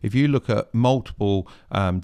If you look at multiple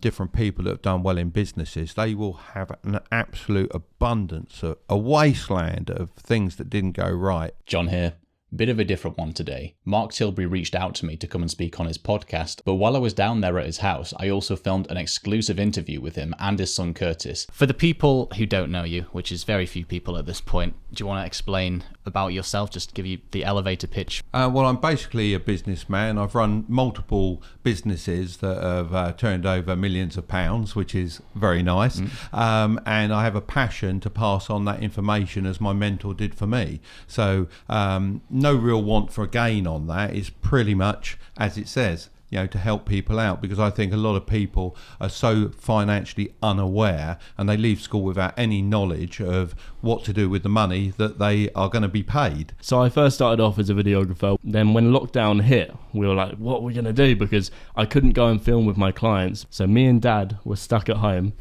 different people that have done well in businesses, they will have an absolute abundance, a wasteland of things that didn't go right. John here. Bit of a different one today. Mark Tilbury reached out to me to come and speak on his podcast, but while I was down there at his house, I also filmed an exclusive interview with him and his son Curtis. For the people who don't know you, which is very few people at this point, do you want to explain about yourself, just give you the elevator pitch? Well, I'm basically a businessman. I've run multiple businesses that have turned over millions of pounds, which is very nice. And I have a passion to pass on that information as my mentor did for me. So no real want for a gain on that. Is pretty much as it says, to help people out, because I think a lot of people are so financially unaware and they leave school without any knowledge of what to do with the money that they are going to be paid. So I first started off as a videographer. Then when lockdown hit, we were like, what are we going to do? Because I couldn't go and film with my clients. So me and Dad were stuck at home.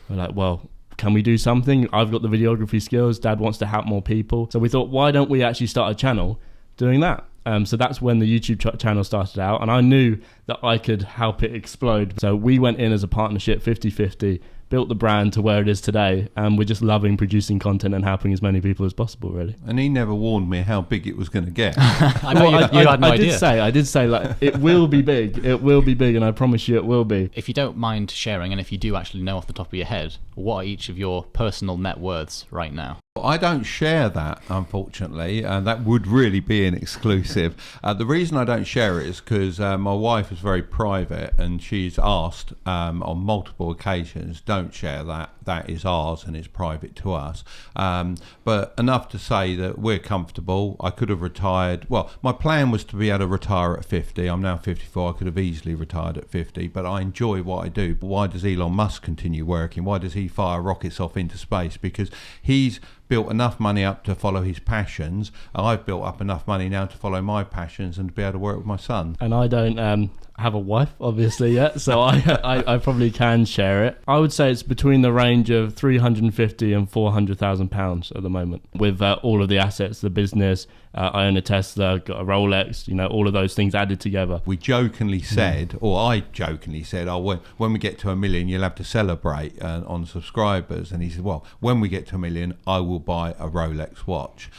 We're like, well, can we do something? I've got the videography skills. Dad wants to help more people. So we thought, why don't we actually start a channel doing that? So that's when the YouTube channel started out, and I knew that I could help it explode. So we went in as a partnership, 50-50, built the brand to where it is today, and we're just loving producing content and helping as many people as possible, really. And he never warned me how big it was going to get. I know you had no idea. I did say like, it will be big. It will be big, and I promise you it will be. If you don't mind sharing, and if you do actually know off the top of your head, what are each of your personal net worths right now? I don't share that, unfortunately, and that would really be an exclusive. The reason I don't share it is because my wife is very private, and she's asked on multiple occasions, don't share that. That is ours and it's private to us. But enough to say that we're comfortable. I could have retired. Well, my plan was to be able to retire at 50. I'm now 54. I could have easily retired at 50, but I enjoy what I do. But why does Elon Musk continue working? Why does he fire rockets off into space? Because he's built enough money up to follow his passions. I've built up enough money now to follow my passions and to be able to work with my son. And I don't have a wife, obviously, yet, so I probably can share it. I would say it's between the range of 350 and 400,000 pounds at the moment, with all of the assets, the business. I own a Tesla, got a Rolex, all of those things added together. We jokingly said, or I jokingly said, when we get to 1 million, you'll have to celebrate on subscribers. And he said, well, when we get to 1 million, I will buy a Rolex watch.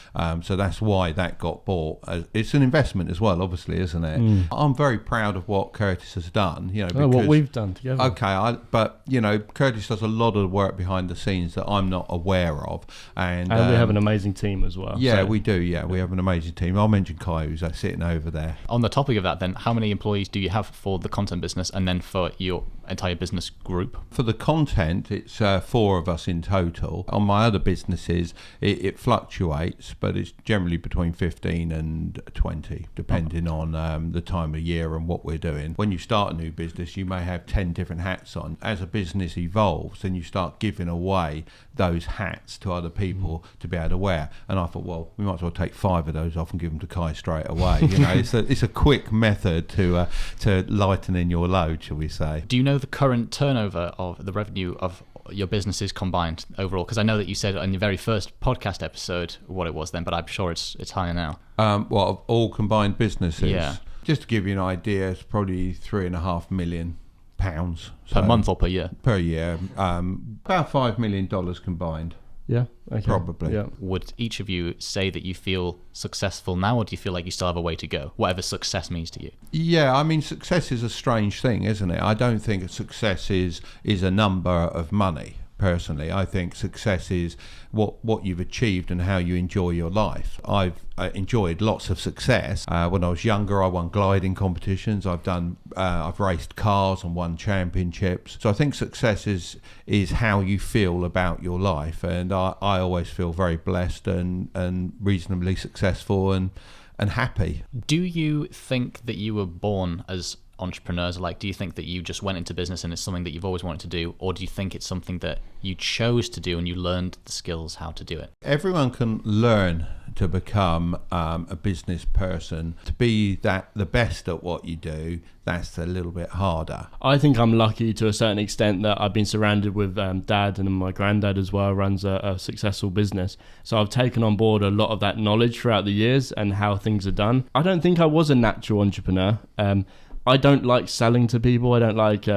So that's why that got bought. It's an investment as well, obviously, isn't it? I'm very proud of what Curtis has done. Because, what we've done together. Okay, but Curtis does a lot of the work behind the scenes that I'm not aware of. And we have an amazing team as well. Yeah, we do. Yeah, we have an amazing team. I'll mention Kai, who's sitting over there. On the topic of that then, how many employees do you have for the content business and then for your entire business group? For the content, it's 4 of us in total. On my other businesses, it fluctuates, but it's generally between 15 and 20, depending on the time of year and what we're doing. When you start a new business, you may have 10 different hats on. As a business evolves, then you start giving away those hats to other people to be able to wear. And I thought, well, we might as well take 5 of those off and give them to Kai straight away. It's a quick method to lightening your load, shall we say. Do you know the current turnover of the revenue of your businesses combined overall? Because I know that you said in your very first podcast episode what it was then, but I'm sure it's higher now. Of all combined businesses? Yeah. Just to give you an idea, it's probably £3.5 million. Per month or per year? Per year. About $5 million combined. Yeah, okay. Probably. Yeah. Would each of you say that you feel successful now, or do you feel like you still have a way to go, whatever success means to you? Yeah, I mean, success is a strange thing, isn't it? I don't think success is a number of money. Personally, I think success is what you've achieved and how you enjoy your life. I've enjoyed lots of success. When I was younger, I won gliding competitions. I've raced cars and won championships. So I think success is how you feel about your life, and I always feel very blessed and reasonably successful and happy. Do you think that you were born as entrepreneurs? Like, do you think that you just went into business and it's something that you've always wanted to do, or do you think it's something that you chose to do and you learned the skills how to do it? Everyone can learn to become a business person. To be the best at what you do, that's a little bit harder. I think I'm lucky to a certain extent that I've been surrounded with Dad, and my granddad as well runs a successful business. So I've taken on board a lot of that knowledge throughout the years and how things are done. I don't think I was a natural entrepreneur. I don't like selling to people. I don't like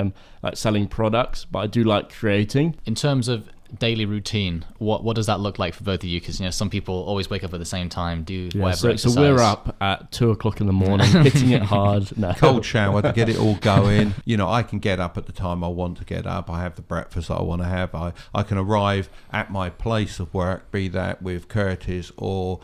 selling products, but I do like creating. In terms of daily routine, what does that look like for both of you? Because some people always wake up at the same time, do whatever exercise. So we're up at 2:00 in the morning, hitting it hard. No. Cold shower to get it all going. I can get up at the time I want to get up. I have the breakfast that I want to have. I can arrive at my place of work, be that with Curtis or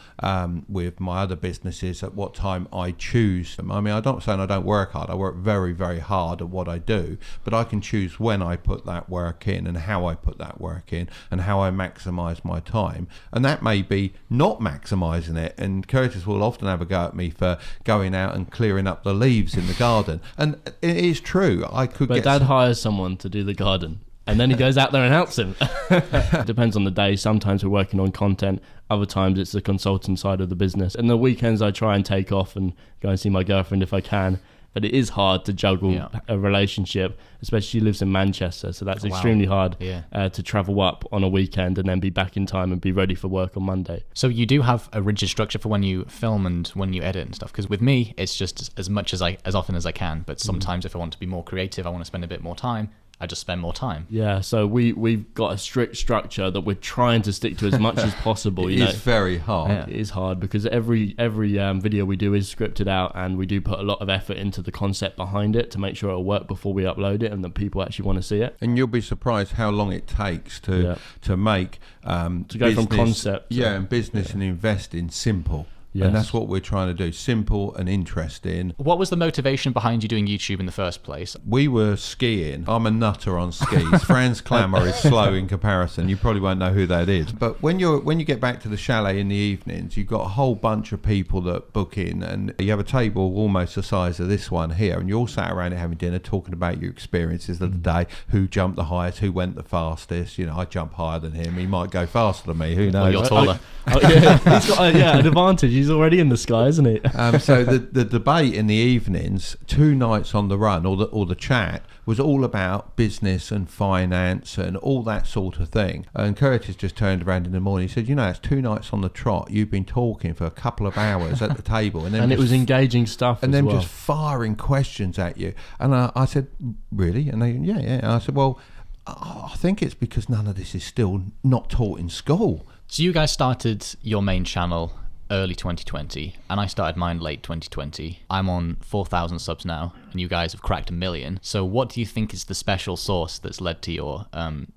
with my other businesses, at what time I choose. I mean, I'm not saying I don't work hard. I work very, very hard at what I do, but I can choose when I put that work in and how I put that work in and how I maximise my time. And that may be not maximising it. And Curtis will often have a go at me for going out and clearing up the leaves in the garden. And it is true. But Dad hires someone to do the garden, and then he goes out there and helps him. It depends on the day. Sometimes we're working on content. Other times it's the consulting side of the business. And the weekends I try and take off and go and see my girlfriend if I can. But it is hard to juggle a relationship, especially she lives in Manchester, so that's extremely hard to travel up on a weekend and then be back in time and be ready for work on Monday. So you do have a rigid structure for when you film and when you edit and stuff? Because with me, it's just as much as often as I can. But sometimes if I want to be more creative, I want to spend a bit more time, I just spend more time. Yeah, so we've got a strict structure that we're trying to stick to as much as possible. It is very hard. Yeah. It is hard because every video we do is scripted out, and we do put a lot of effort into the concept behind it to make sure it'll work before we upload it and that people actually want to see it. And you'll be surprised how long it takes to make to go from concept and business and investing simple. Yes. And that's what we're trying to do, simple and interesting. What was the motivation behind you doing YouTube in the first place? We were skiing. I'm a nutter on skis. Franz Klammer is slow in comparison. You probably won't know who that is. But when you get back to the chalet in the evenings, you've got a whole bunch of people that book in, and you have a table almost the size of this one here, and you're all sat around it having dinner, talking about your experiences of the day, who jumped the highest, who went the fastest. I jump higher than him. He might go faster than me. Who knows? Well, you're taller. He's got an advantage. He's already in the sky, isn't he? So the debate in the evenings, 2 nights on the run, or the chat, was all about business and finance and all that sort of thing. And Curtis just turned around in the morning. He said, it's 2 nights on the trot. You've been talking for a couple of hours at the table, and it was engaging stuff. And then well. Just firing questions at you. And I said, really? And they, yeah. And I said, well, I think it's because none of this is still not taught in school. So you guys started your main channel early 2020, and I started mine late 2020. I'm on 4,000 subs now, and you guys have cracked 1 million. So what do you think is the special sauce that's led to your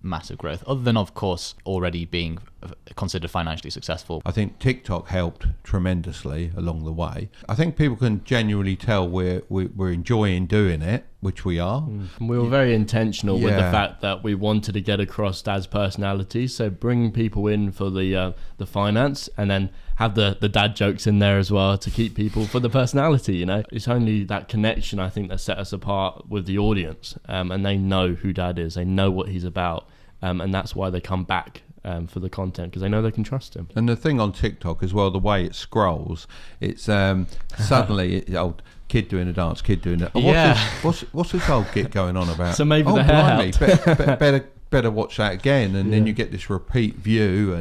massive growth, other than, of course, already being considered financially successful? I think TikTok helped tremendously along the way. I think people can genuinely tell we're enjoying doing it, which we are. We were very intentional with the fact that we wanted to get across Dad's personality, so bring people in for the finance, and then have the dad jokes in there as well to keep people for the personality. It's only that connection, I think, that set us apart with the audience, and they know who Dad is, they know what he's about, and that's why they come back for the content, because they know they can trust him. And the thing on TikTok as well, the way it scrolls, it's suddenly old kid doing a dance, kid doing it. What's this old git going on about? So maybe the hair helped. Better watch that again, and then you get this repeat view.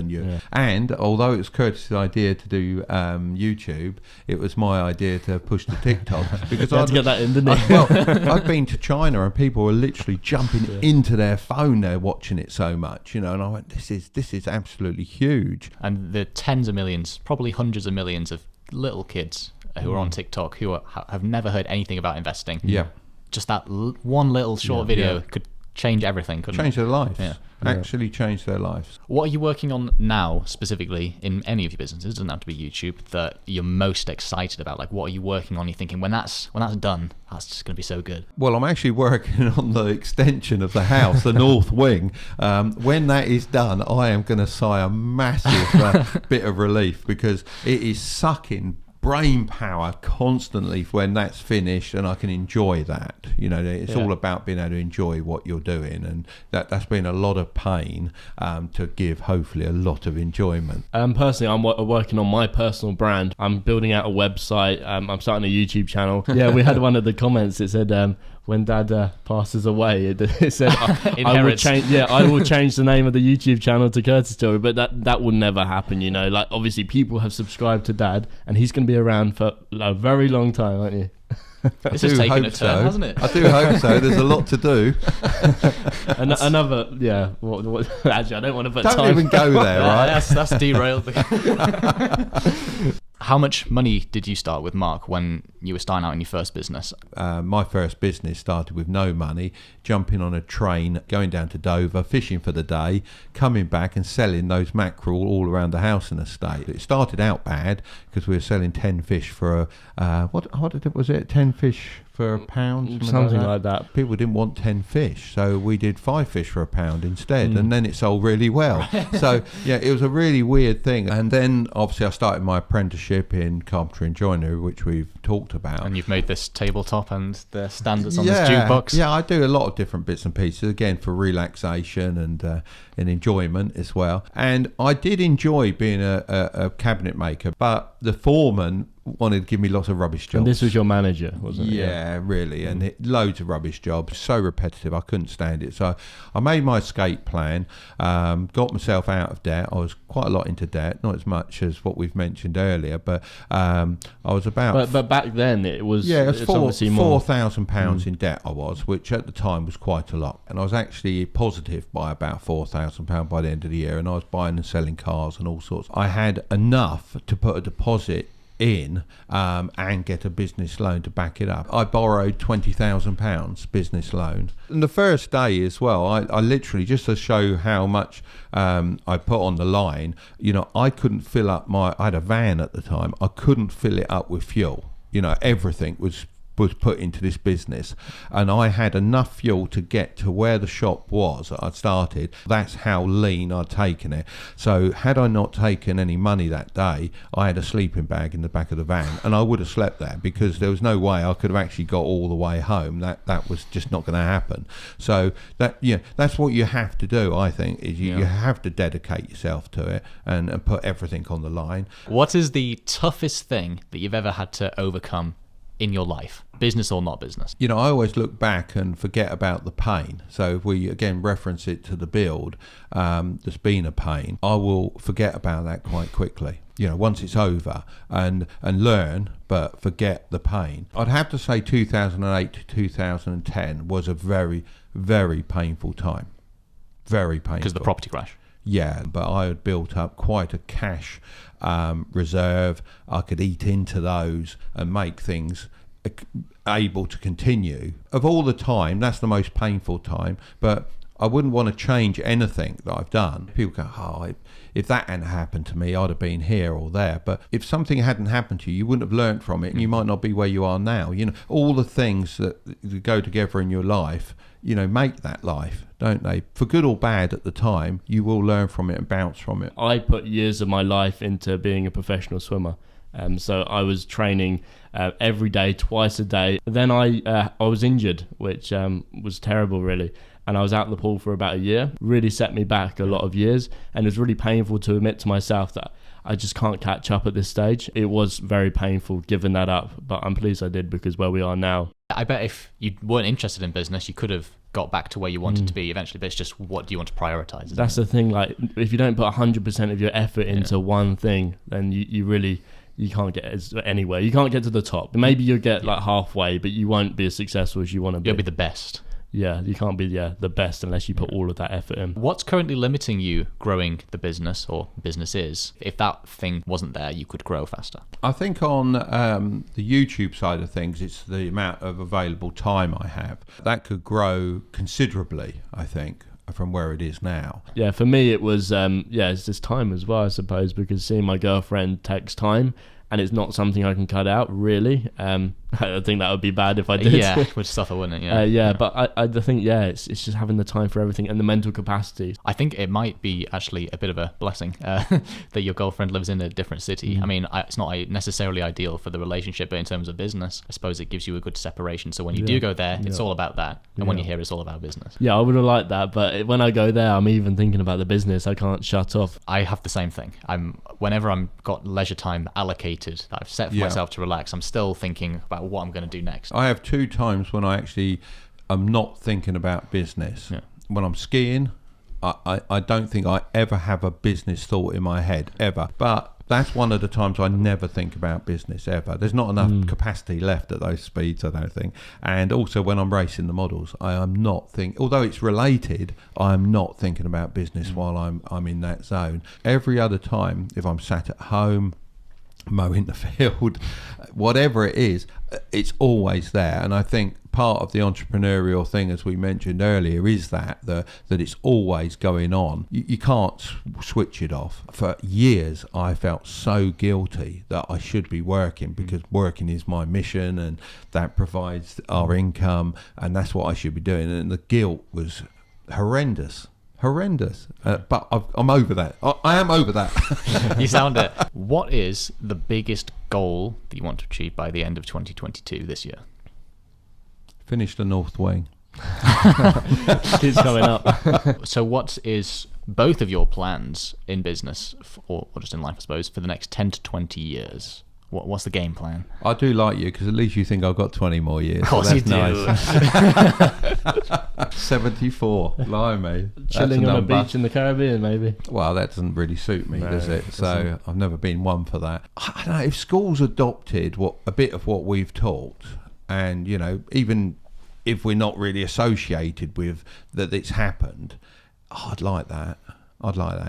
And although it was Curtis' idea to do YouTube, it was my idea to push to TikTok, because I had to get that in, didn't he? I've been to China and people are literally jumping into their phone. They're watching it so much, and I went, this is absolutely huge. And the tens of millions, probably hundreds of millions of little kids who are on TikTok who have never heard anything about investing. Yeah, just that one little short video could change everything, couldn't change it? their lives. Actually change their lives. What are you working on now, specifically in any of your businesses? It doesn't have to be YouTube, that you're most excited about? Like, what are you working on? You're thinking, when that's done, that's just going to be so good. Well, I'm actually working on the extension of the house, the north wing. When that is done, I am going to sigh a massive bit of relief, because it is sucking brain power constantly when that's finished, and I can enjoy that. It's all about being able to enjoy what you're doing, and that's been a lot of pain to give hopefully a lot of enjoyment. Personally, I'm working on my personal brand. I'm building out a website. I'm starting a YouTube channel. Yeah, we had one of the comments. It said, when Dad passes away, it said, I will change the name of the YouTube channel to Curtis Tilbury, but that will never happen. Like, obviously people have subscribed to Dad, and he's going to be around for a very long time, aren't you? This is taking a turn, hasn't it? I do hope so. There's a lot to do. Another, yeah. Actually, I don't want to put Don't time. even go there, right? That's derailed. How much money did you start with, Mark, when you were starting out in your first business? My first business started with no money, jumping on a train, going down to Dover, fishing for the day, coming back and selling those mackerel all around the house and estate. It started out bad because we were selling 10 fish for was it 10 fish for £1? Something like that. People didn't want 10 fish, so we did 5 fish for £1 instead, and then it sold really well. So yeah, it was a really weird thing. And then obviously I started my apprenticeship in carpentry and joinery, which we've talked about. And you've made this tabletop and the standards on this jukebox. Yeah, I do a lot of different bits and pieces, again for relaxation and enjoyment as well. And I did enjoy being a cabinet maker, but the foreman wanted to give me lots of rubbish jobs. And this was your manager, wasn't it? Yeah, really. And loads of rubbish jobs, so repetitive, I couldn't stand it. So I made my escape plan, got myself out of debt. I was quite a lot into debt, not as much as what we've mentioned earlier, but I was about... But back then it was... Yeah, it was £4,000 in debt I was, which at the time was quite a lot. And I was actually positive by about £4,000 by the end of the year, and I was buying and selling cars and all sorts. I had enough to put a deposit in and get a business loan to back it up. I borrowed £20,000 business loan. And the first day as well, I literally, just to show how much I put on the line, I couldn't fill up I had a van at the time, I couldn't fill it up with fuel. Everything was put into this business, and I had enough fuel to get to where the shop was that I'd started. That's how lean I'd taken it. So had I not taken any money that day, I had a sleeping bag in the back of the van, and I would have slept there because there was no way I could have actually got all the way home. That was just not going to happen. So that's what you have to do, I think, is you have to dedicate yourself to it and put everything on the line. What is the toughest thing that you've ever had to overcome in your life, business or not business? I always look back and forget about the pain. So if we again reference it to the build, there's been a pain, I will forget about that quite quickly. Once it's over, and learn, but forget the pain. I'd have to say 2008 to 2010 was a very, very painful time. Very painful. Because of the property crash. Yeah, but I had built up quite a cash reserve. I could eat into those and make things able to continue. Of all the time, that's the most painful time, but I wouldn't want to change anything that I've done. People go, if that hadn't happened to me, I'd have been here or there. But if something hadn't happened to you, you wouldn't have learned from it, and you might not be where you are now. All the things that go together in your life, make that life, don't they? For good or bad at the time, you will learn from it and bounce from it. I put years of my life into being a professional swimmer. So I was training every day, twice a day. Then I was injured, which was terrible, really. And I was out of the pool for about a year. Really set me back a lot of years. And it was really painful to admit to myself that I just can't catch up at this stage. It was very painful giving that up, but I'm pleased I did, because where we are now. I bet if you weren't interested in business, you could have got back to where you wanted to be eventually, but it's just, what do you want to prioritize? That's the thing, like, if you don't put 100% of your effort into one thing, then you can't get anywhere. You can't get to the top. Maybe you'll get like halfway, but you won't be as successful as you want to be. You'll be the best. Yeah, you can't be the best unless you put all of that effort in. What's currently limiting you growing the business or businesses? If that thing wasn't there, you could grow faster. I think on the YouTube side of things, it's the amount of available time I have. That could grow considerably, I think, from where it is now. Yeah, for me it was, it's just time as well, I suppose, because seeing my girlfriend takes time, and it's not something I can cut out, really. I think that would be bad if I did. Yeah, it would suffer, wouldn't it? But I think, it's just having the time for everything and the mental capacity. I think it might be actually a bit of a blessing that your girlfriend lives in a different city. I mean, it's not necessarily ideal for the relationship, but in terms of business, I suppose it gives you a good separation. So when you do go there, it's all about that. And when you're here, it's all about business. Yeah, I would have liked that. But when I go there, I'm even thinking about the business. I can't shut off. I have the same thing. Whenever I'm got leisure time allocated that I've set for myself to relax, I'm still thinking about what I'm going to do next. I have 2 times when I actually am not thinking about business. Yeah. When I'm skiing, I don't think I ever have a business thought in my head, ever. But That's one of the times I never think about business ever. There's not enough capacity left at those speeds, I don't think. And also when I'm racing the models, I am not although it's related, I am not thinking about business while I'm in that zone. Every other time, if I'm sat at home, mowing the field, whatever it is, it's always there. And I think part of the entrepreneurial thing, as we mentioned earlier, is that it's always going on. You can't switch it off. For years I felt so guilty that I should be working, because working is my mission and that provides our income and that's what I should be doing, and the guilt was horrendous. But I'm over that. I am over that. You sound it. What is the biggest goal that you want to achieve by the end of 2022 this year? Finish the North Wing. Keeps coming up. So what is both of your plans in business, or just in life, I suppose, for the next 10 to 20 years? What's the game plan? I do like you, because at least you think I've got 20 more years. Of course so you that's do. nice. 74. Blimey. Chilling That's on a number. beach in the Caribbean, maybe. Well, that doesn't really suit me, No, does it? So I've never been one for that. I don't know, if schools adopted a bit of what we've taught, and, even if we're not really associated with that it's happened, I'd like that.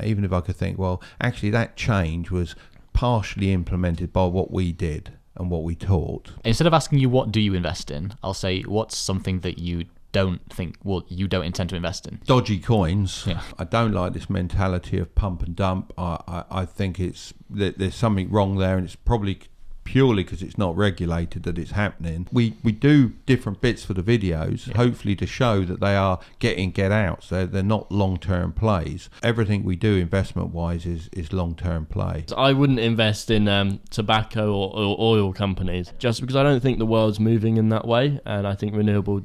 Even if I could think, well, actually that change was partially implemented by what we did and what we taught. Instead of asking you what do you invest in, I'll say what's something that you don't intend to invest in. Dodgy coins. Yeah. I don't like this mentality of pump and dump. I think there's something wrong there, and it's probably purely because it's not regulated that it's happening. We do different bits for the videos, hopefully to show that they are get out, so they're not long-term plays. Everything we do investment-wise is long-term play. I wouldn't invest in tobacco or oil companies, just because I don't think the world's moving in that way, and I think renewable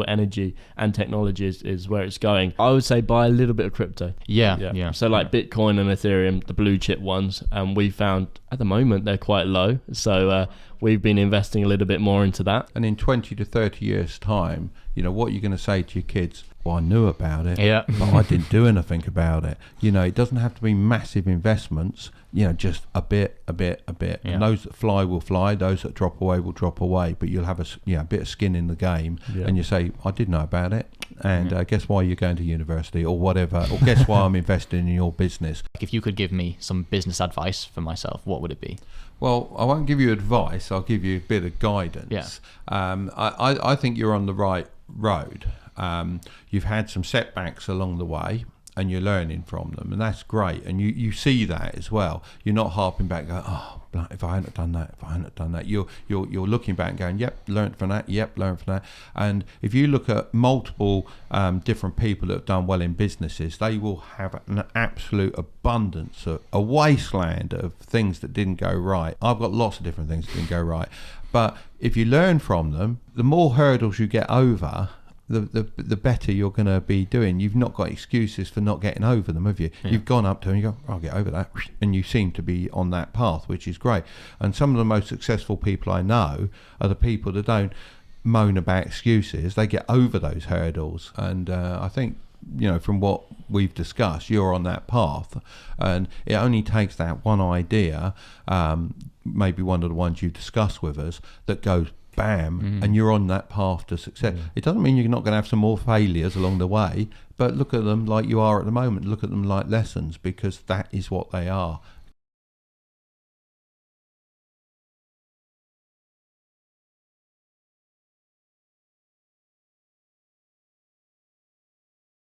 energy and technology is where it's going. I would say buy a little bit of crypto. Yeah. So like Bitcoin and Ethereum, the blue chip ones, and we found at the moment they're quite low, so we've been investing a little bit more into that. And in 20 to 30 years time, what you're going to say to your kids, well, I knew about it, but I didn't do anything about it. It doesn't have to be massive investments, just a bit. And those that fly will fly, those that drop away will drop away, but you'll have a bit of skin in the game, and you say, I did know about it, and guess why you're going to university or whatever, or guess why I'm investing in your business. If you could give me some business advice for myself, what would it be? Well, I won't give you advice, I'll give you a bit of guidance. I think you're on the right road. You've had some setbacks along the way, and you're learning from them, and that's great, and you see that as well. You're not harping back going, oh, if I hadn't done that, you're looking back and going, yep, learned from that. And if you look at multiple different people that have done well in businesses, they will have an absolute abundance, a wasteland of things that didn't go right. I've got lots of different things that didn't go right, but if you learn from them, the more hurdles you get over, the better you're going to be doing. You've not got excuses for not getting over them, have you? You've gone up to them and you go, I'll get over that, and you seem to be on that path, which is great. And some of the most successful people I know are the people that don't moan about excuses. They get over those hurdles, and I think, from what we've discussed, you're on that path, and it only takes that one idea, maybe one of the ones you've discussed with us, that goes bam, and you're on that path to success. It doesn't mean you're not going to have some more failures along the way, but look at them like you are at the moment. Look at them like lessons, because that is what they are.